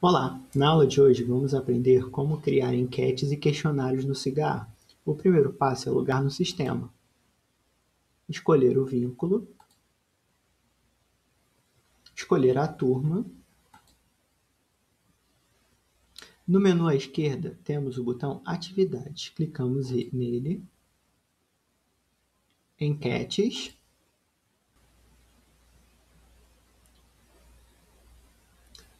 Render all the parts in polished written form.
Olá! Na aula de hoje vamos aprender como criar enquetes e questionários no Cigarro. O primeiro passo é logar no sistema. Escolher o vínculo. Escolher a turma. No menu à esquerda temos o botão Atividades. Clicamos nele. Enquetes.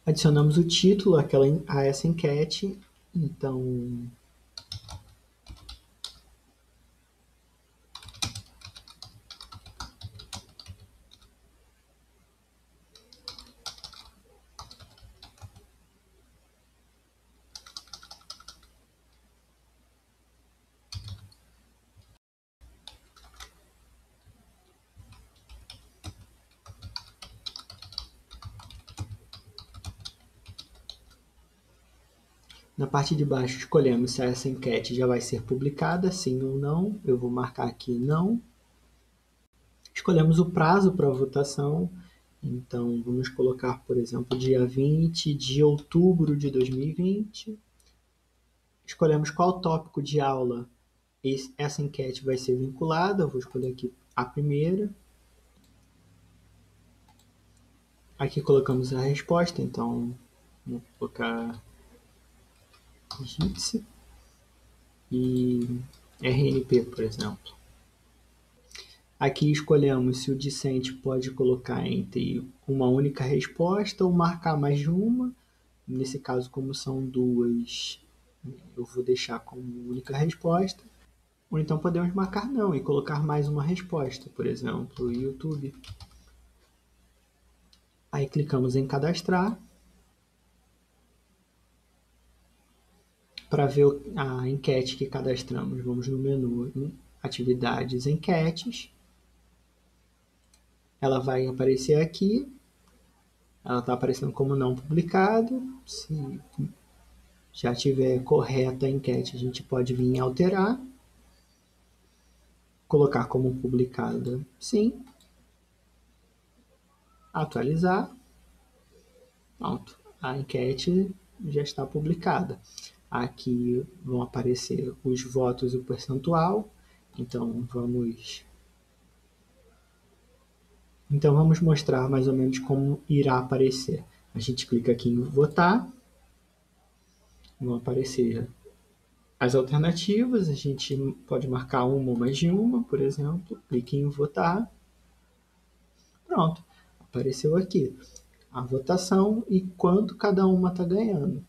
Adicionamos o título a essa enquete. Então, na parte de baixo escolhemos se essa enquete já vai ser publicada, sim ou não. Eu vou marcar aqui não. Escolhemos o prazo para a votação. Então, vamos colocar, por exemplo, dia 20 de outubro de 2020. Escolhemos qual tópico de aula essa enquete vai ser vinculada. Eu vou escolher aqui a primeira. Aqui colocamos a resposta, então vou colocar JITSE e RNP, por exemplo. Aqui escolhemos se o discente pode colocar entre uma única resposta ou marcar mais de uma. Nesse caso, como são duas, eu vou deixar como única resposta. Ou então podemos marcar não e colocar mais uma resposta, por exemplo, YouTube. Aí clicamos em cadastrar. Para ver a enquete que cadastramos, vamos no menu Atividades, Enquetes. Ela vai aparecer aqui. Ela está aparecendo como não publicado. Se já tiver correta a enquete, a gente pode vir alterar. Colocar como publicada, sim. Atualizar. Pronto, a enquete já está publicada. Aqui vão aparecer os votos e o percentual. Então vamos mostrar mais ou menos como irá aparecer. A gente clica aqui em votar. Vão aparecer as alternativas. A gente pode marcar uma ou mais de uma, por exemplo. Clique em votar. Pronto, apareceu aqui a votação e quanto cada uma está ganhando.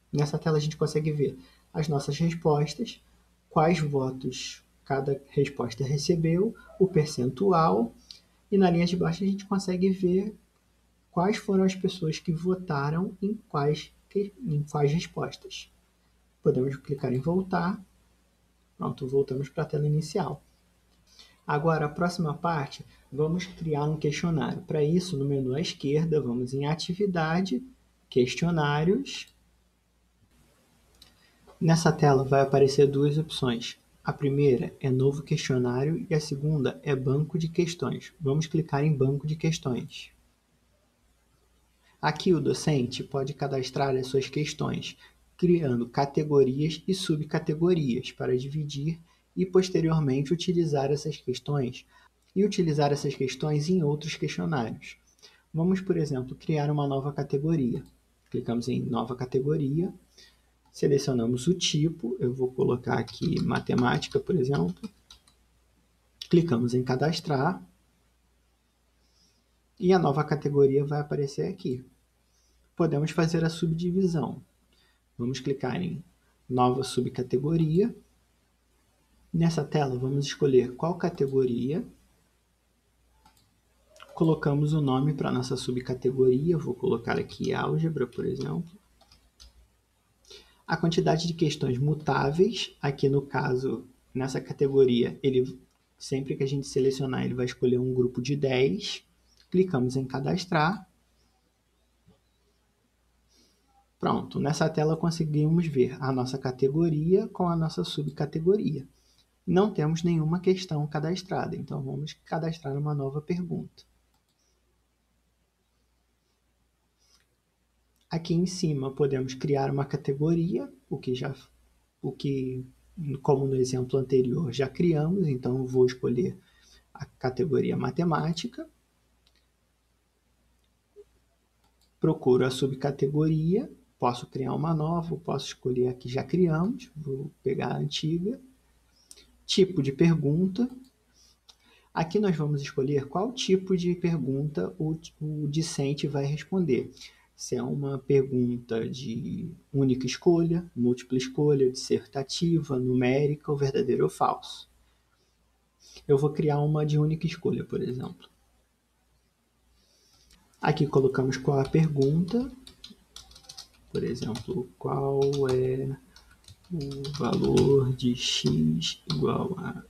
Nessa tela a gente consegue ver as nossas respostas, quais votos cada resposta recebeu, o percentual, e na linha de baixo a gente consegue ver quais foram as pessoas que votaram em quais respostas. Podemos clicar em voltar. Pronto, voltamos para a tela inicial. Agora, a próxima parte, vamos criar um questionário. Para isso, no menu à esquerda, vamos em Atividade, Questionários. Nessa tela vai aparecer duas opções. A primeira é Novo Questionário e a segunda é Banco de Questões. Vamos clicar em Banco de Questões. Aqui o docente pode cadastrar as suas questões, criando categorias e subcategorias para dividir e posteriormente utilizar essas questões em outros questionários. Vamos, por exemplo, criar uma nova categoria. Clicamos em Nova Categoria, selecionamos o tipo, eu vou colocar aqui Matemática, por exemplo. Clicamos em Cadastrar e a nova categoria vai aparecer aqui. Podemos fazer a subdivisão. Vamos clicar em Nova Subcategoria. Nessa tela, vamos escolher qual categoria. Colocamos o nome para a nossa subcategoria. Vou colocar aqui Álgebra, por exemplo. A quantidade de questões mutáveis. Aqui, no caso, nessa categoria, sempre que a gente selecionar, ele vai escolher um grupo de 10. Clicamos em Cadastrar. Pronto, nessa tela conseguimos ver a nossa categoria com a nossa subcategoria. Não temos nenhuma questão cadastrada, então vamos cadastrar uma nova pergunta. Aqui em cima podemos criar uma categoria, como no exemplo anterior já criamos, então eu vou escolher a categoria matemática, procuro a subcategoria, posso criar uma nova, posso escolher a que já criamos, vou pegar a antiga, tipo de pergunta. Aqui nós vamos escolher qual tipo de pergunta o discente vai responder. Se é uma pergunta de única escolha, múltipla escolha, dissertativa, numérica ou verdadeiro ou falso. Eu vou criar uma de única escolha, por exemplo. Aqui colocamos qual a pergunta. Por exemplo, qual é o valor de x igual a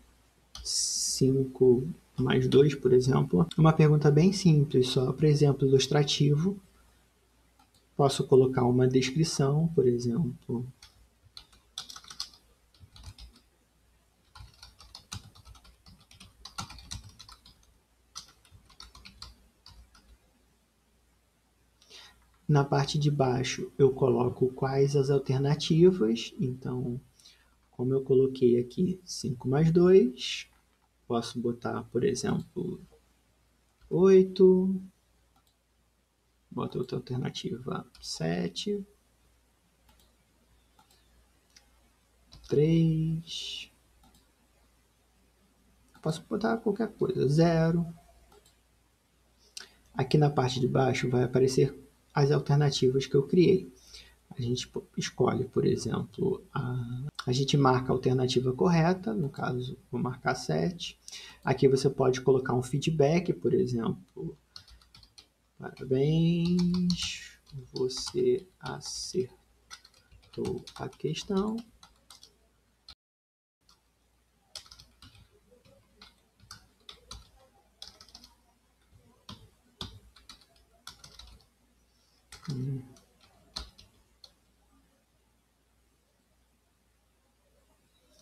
5 mais 2, por exemplo. Uma pergunta bem simples, só para exemplo ilustrativo. Posso colocar uma descrição, por exemplo. Na parte de baixo eu coloco quais as alternativas. Então, como eu coloquei aqui 5 mais 2, posso botar, por exemplo, 8. Bota outra alternativa, 7. 3. Posso botar qualquer coisa, 0. Aqui na parte de baixo vai aparecer as alternativas que eu criei. A gente escolhe, por exemplo, a gente marca a alternativa correta, no caso, vou marcar 7. Aqui você pode colocar um feedback, por exemplo, parabéns, você acertou a questão.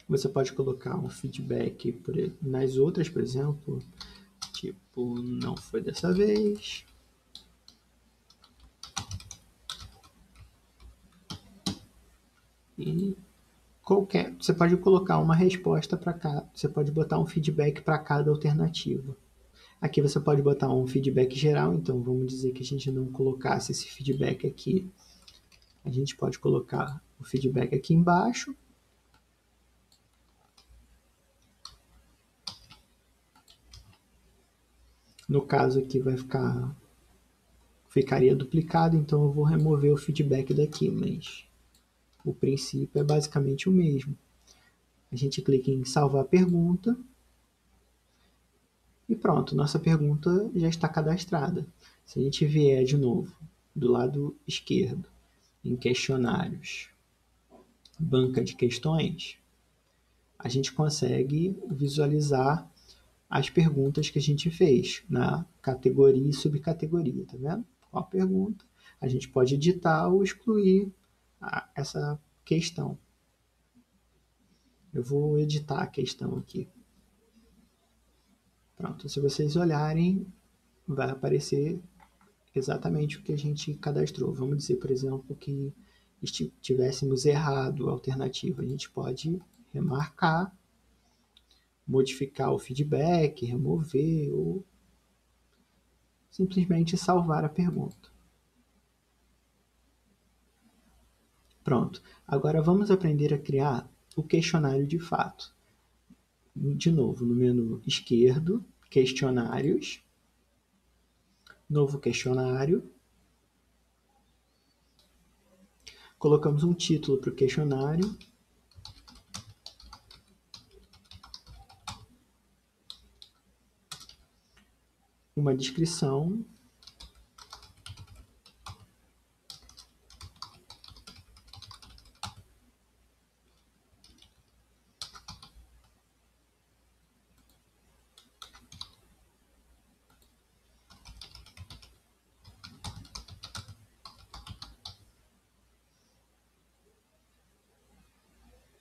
Você pode colocar um feedback nas outras, por exemplo, tipo, não foi dessa vez. E você pode colocar uma resposta para cada, você pode botar um feedback para cada alternativa. Aqui você pode botar um feedback geral, então vamos dizer que a gente não colocasse esse feedback aqui. A gente pode colocar o feedback aqui embaixo. No caso aqui ficaria duplicado, então eu vou remover o feedback daqui, mas o princípio é basicamente o mesmo. A gente clica em salvar pergunta e pronto, nossa pergunta já está cadastrada. Se a gente vier de novo do lado esquerdo em questionários, banca de questões, a gente consegue visualizar as perguntas que a gente fez na categoria e subcategoria, tá vendo? Qual a pergunta? A gente pode editar ou excluir essa questão. Eu vou editar a questão aqui. Pronto, se vocês olharem, vai aparecer exatamente o que a gente cadastrou. Vamos dizer, por exemplo, que tivéssemos errado a alternativa. A gente pode remarcar, modificar o feedback, remover ou simplesmente salvar a pergunta. Pronto. Agora vamos aprender a criar o questionário de fato. De novo, no menu esquerdo, questionários, novo questionário. Colocamos um título para o questionário. Uma descrição.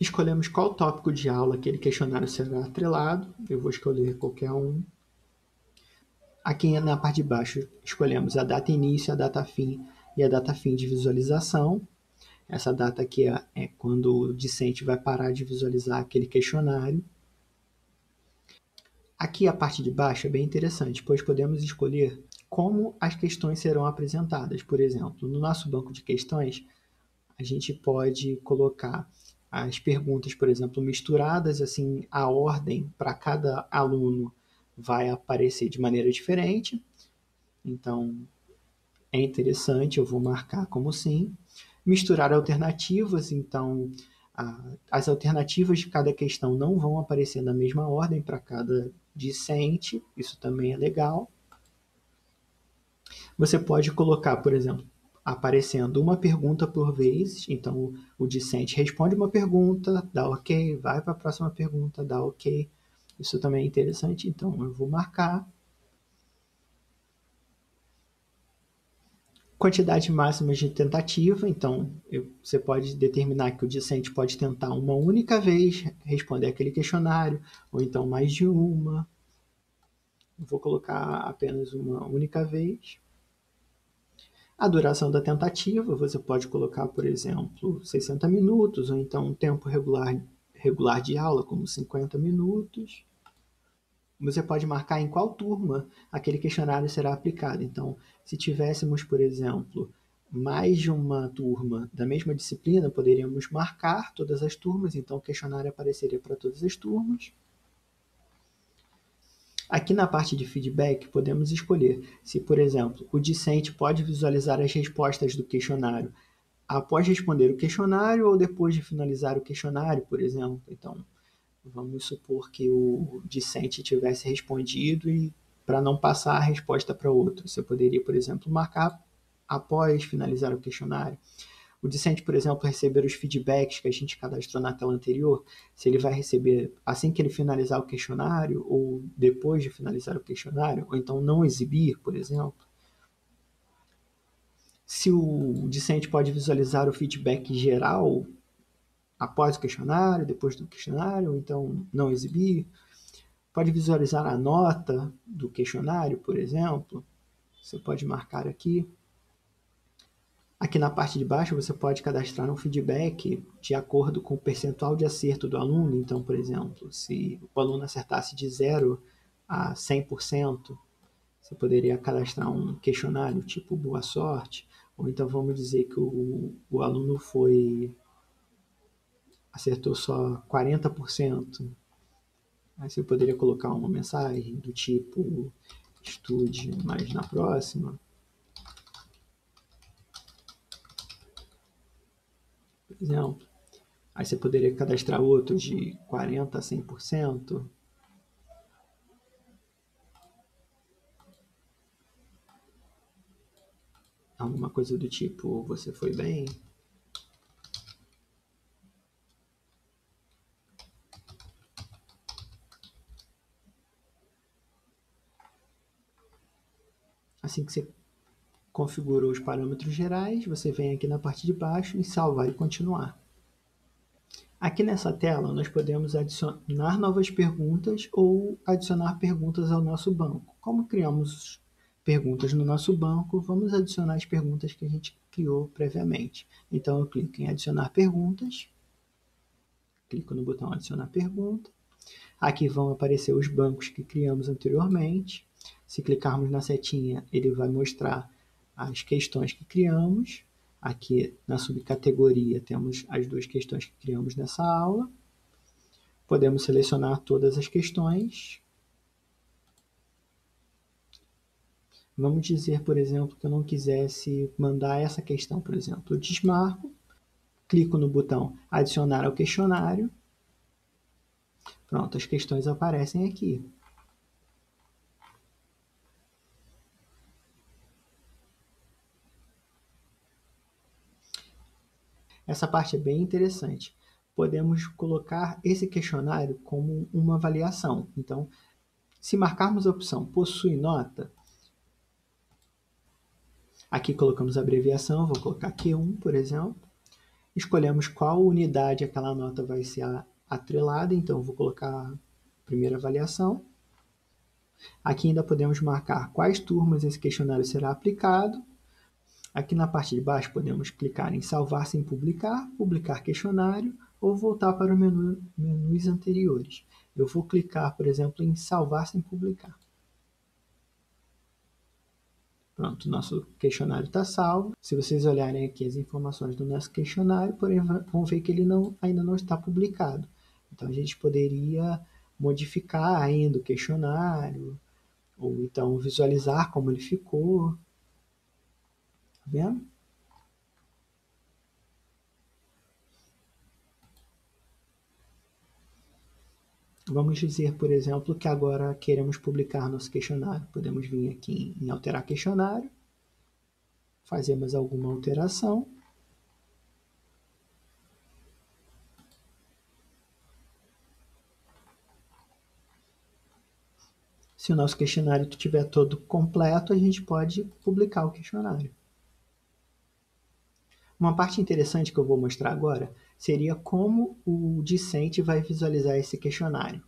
Escolhemos qual tópico de aula aquele questionário será atrelado. Eu vou escolher qualquer um. Aqui na parte de baixo, escolhemos a data início, a data fim e a data fim de visualização. Essa data aqui é quando o discente vai parar de visualizar aquele questionário. Aqui a parte de baixo é bem interessante, pois podemos escolher como as questões serão apresentadas. Por exemplo, no nosso banco de questões, a gente pode colocar as perguntas, por exemplo, misturadas, assim, a ordem para cada aluno vai aparecer de maneira diferente. Então, é interessante, eu vou marcar como sim. Misturar alternativas, então, as alternativas de cada questão não vão aparecer na mesma ordem para cada discente, isso também é legal. Você pode colocar, por exemplo, aparecendo uma pergunta por vez, então o discente responde uma pergunta, dá ok, vai para a próxima pergunta, dá ok. Isso também é interessante, então eu vou marcar. Quantidade máxima de tentativa, então você pode determinar que o discente pode tentar uma única vez responder aquele questionário, ou então mais de uma. Eu vou colocar apenas uma única vez. A duração da tentativa, você pode colocar, por exemplo, 60 minutos, ou então um tempo regular de aula, como 50 minutos. Você pode marcar em qual turma aquele questionário será aplicado. Então, se tivéssemos, por exemplo, mais de uma turma da mesma disciplina, poderíamos marcar todas as turmas, então o questionário apareceria para todas as turmas. Aqui na parte de feedback, podemos escolher se, por exemplo, o discente pode visualizar as respostas do questionário após responder o questionário ou depois de finalizar o questionário, por exemplo. Então, vamos supor que o discente tivesse respondido e para não passar a resposta para outro, você poderia, por exemplo, marcar após finalizar o questionário. O discente, por exemplo, receber os feedbacks que a gente cadastrou na tela anterior, se ele vai receber assim que ele finalizar o questionário ou depois de finalizar o questionário, ou então não exibir, por exemplo. Se o discente pode visualizar o feedback geral após o questionário, depois do questionário, ou então não exibir. Pode visualizar a nota do questionário, por exemplo. Você pode marcar aqui. Aqui na parte de baixo você pode cadastrar um feedback de acordo com o percentual de acerto do aluno. Então, por exemplo, se o aluno acertasse de 0 a 100%, você poderia cadastrar um questionário tipo boa sorte, ou então vamos dizer que o aluno acertou só 40%. Aí você poderia colocar uma mensagem do tipo estude mais na próxima, por exemplo. Aí você poderia cadastrar outro de 40% a 100%. Alguma coisa do tipo, você foi bem. Assim que você configurou os parâmetros gerais, você vem aqui na parte de baixo e salvar e continuar. Aqui nessa tela, nós podemos adicionar novas perguntas ou adicionar perguntas ao nosso banco. Como criamos perguntas no nosso banco, vamos adicionar as perguntas que a gente criou previamente. Então, eu clico em adicionar perguntas, clico no botão adicionar pergunta. Aqui vão aparecer os bancos que criamos anteriormente. Se clicarmos na setinha, ele vai mostrar as questões que criamos. Aqui na subcategoria temos as duas questões que criamos nessa aula. Podemos selecionar todas as questões. Vamos dizer, por exemplo, que eu não quisesse mandar essa questão, por exemplo. Eu desmarco, clico no botão adicionar ao questionário. Pronto, as questões aparecem aqui. Essa parte é bem interessante. Podemos colocar esse questionário como uma avaliação. Então, se marcarmos a opção possui nota, aqui colocamos a abreviação, vou colocar Q1, por exemplo. Escolhemos qual unidade aquela nota vai ser atrelada, então vou colocar primeira avaliação. Aqui ainda podemos marcar quais turmas esse questionário será aplicado. Aqui na parte de baixo podemos clicar em salvar sem publicar, publicar questionário ou voltar para os menus anteriores. Eu vou clicar, por exemplo, em salvar sem publicar. Pronto, nosso questionário está salvo. Se vocês olharem aqui as informações do nosso questionário, porém vão ver que ele ainda não está publicado. Então a gente poderia modificar ainda o questionário, ou então visualizar como ele ficou. Tá vendo? Vamos dizer, por exemplo, que agora queremos publicar nosso questionário. Podemos vir aqui em alterar questionário, fazemos alguma alteração. Se o nosso questionário estiver todo completo, a gente pode publicar o questionário. Uma parte interessante que eu vou mostrar agora seria como o discente vai visualizar esse questionário.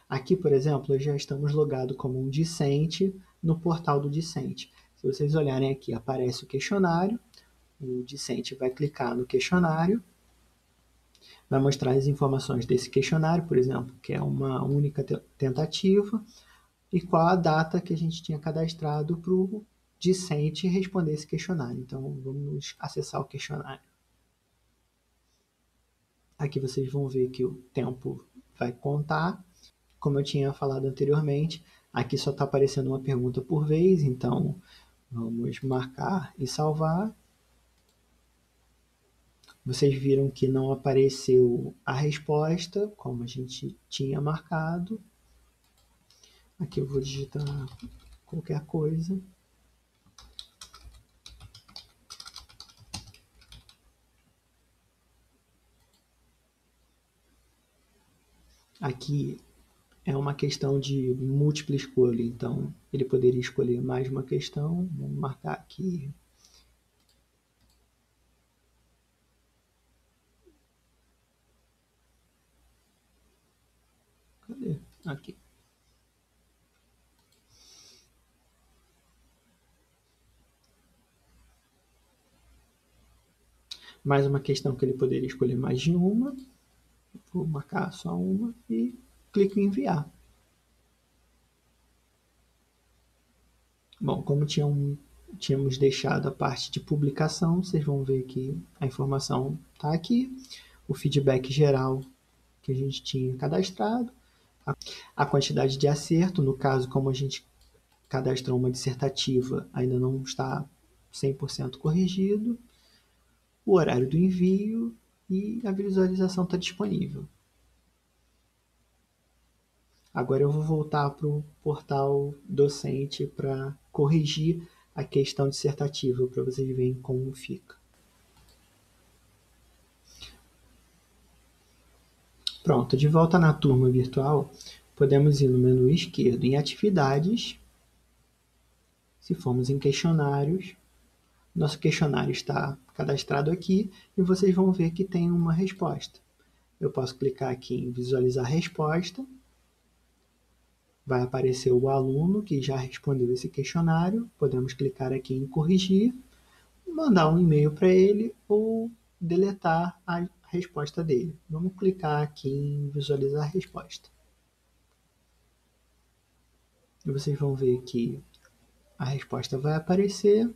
Aqui, por exemplo, já estamos logados como um discente no portal do discente. Se vocês olharem aqui, aparece o questionário, o discente vai clicar no questionário, vai mostrar as informações desse questionário, por exemplo, que é uma única tentativa, e qual a data que a gente tinha cadastrado para o discente responder esse questionário. Então, vamos acessar o questionário. Aqui vocês vão ver que o tempo vai contar. Como eu tinha falado anteriormente, aqui só está aparecendo uma pergunta por vez, então vamos marcar e salvar. Vocês viram que não apareceu a resposta, como a gente tinha marcado. Aqui eu vou digitar qualquer coisa. Aqui é uma questão de múltipla escolha, então ele poderia escolher mais uma questão. Vamos marcar aqui. Cadê? Aqui. Mais uma questão que ele poderia escolher mais de uma. Vou marcar só uma e clico em enviar. Bom, como tínhamos deixado a parte de publicação, vocês vão ver que a informação está aqui, o feedback geral que a gente tinha cadastrado, a quantidade de acerto, no caso, como a gente cadastrou uma dissertativa, ainda não está 100% corrigido, o horário do envio e a visualização está disponível. Agora eu vou voltar para o portal docente para corrigir a questão dissertativa, para vocês verem como fica. Pronto, de volta na turma virtual, podemos ir no menu esquerdo em atividades. Se formos em questionários, nosso questionário está cadastrado aqui e vocês vão ver que tem uma resposta. Eu posso clicar aqui em visualizar resposta. Vai aparecer o aluno que já respondeu esse questionário. Podemos clicar aqui em corrigir, mandar um e-mail para ele ou deletar a resposta dele. Vamos clicar aqui em visualizar resposta. E vocês vão ver que a resposta vai aparecer.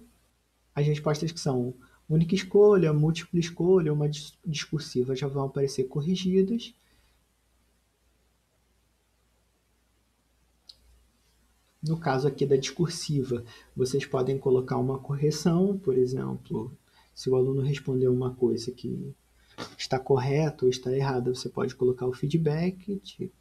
As respostas que são única escolha, múltipla escolha, uma discursiva já vão aparecer corrigidas. No caso aqui da discursiva, vocês podem colocar uma correção, por exemplo, se o aluno respondeu uma coisa que está correta ou está errada, você pode colocar o feedback, tipo,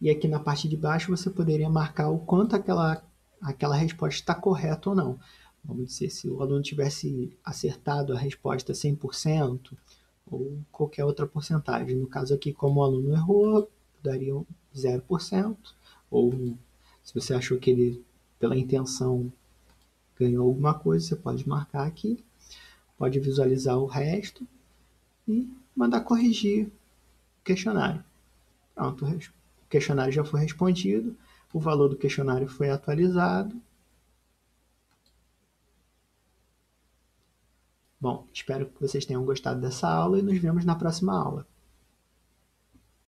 E aqui na parte de baixo você poderia marcar o quanto aquela resposta está correta ou não. Vamos dizer, se o aluno tivesse acertado a resposta 100% ou qualquer outra porcentagem. No caso aqui, como o aluno errou, daria 0%. Ou se você achou que ele, pela intenção, ganhou alguma coisa, você pode marcar aqui, pode visualizar o resto e mandar corrigir o questionário. Pronto, o questionário já foi respondido, o valor do questionário foi atualizado. Bom, espero que vocês tenham gostado dessa aula e nos vemos na próxima aula.